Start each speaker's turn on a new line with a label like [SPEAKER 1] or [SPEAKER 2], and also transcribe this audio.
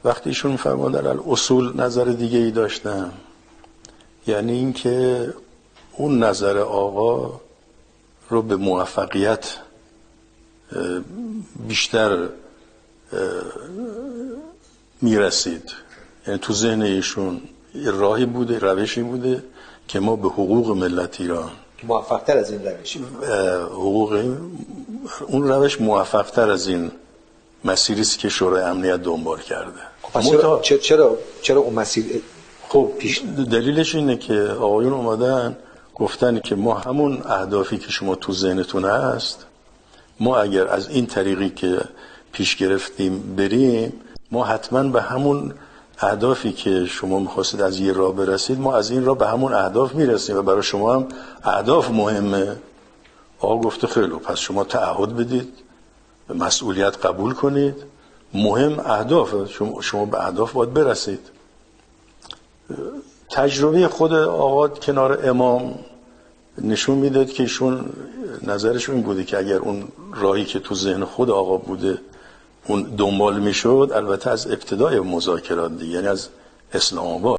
[SPEAKER 1] وقتی ایشون می‌فرمایند در اصول نظر دیگه ای داشتم، یعنی اینکه اون نظر آقا رو به موفقیت بیشتر میرسید. یعنی تو ذهن ایشون راهی بوده، روشی بوده که ما به حقوق ملت ایران
[SPEAKER 2] موفق‌تر از این روش،
[SPEAKER 1] حقوق اون روش موفق‌تر از این مسیری است که شورای امنیت دنبال کرده.
[SPEAKER 2] پس چرا اون مسیر
[SPEAKER 1] خب دلیلش اینه که آقایون اومدن گفتن که ما همون اهدافی که شما تو ذهنتون هست، ما اگر از این طریقی که پیش گرفتیم بریم، ما حتما به همون اهدافی که شما می‌خواستید از یه راه برسید، ما از این راه به همون اهداف میرسیم و برای شما هم اهداف مهمه. آقا گفته خیلی پس شما تعهد بدید، مسئولیت قبول کنید، مهم اهداف، شما به اهداف باید برسید. تجربه خود آقا کنار امام نشون میداد که ایشون نظرشون این بوده که اگر اون راهی که تو ذهن خود آقا بوده اون دنبال میشد، البته از ابتدای مذاکرات دیگه، یعنی از اسلام آباد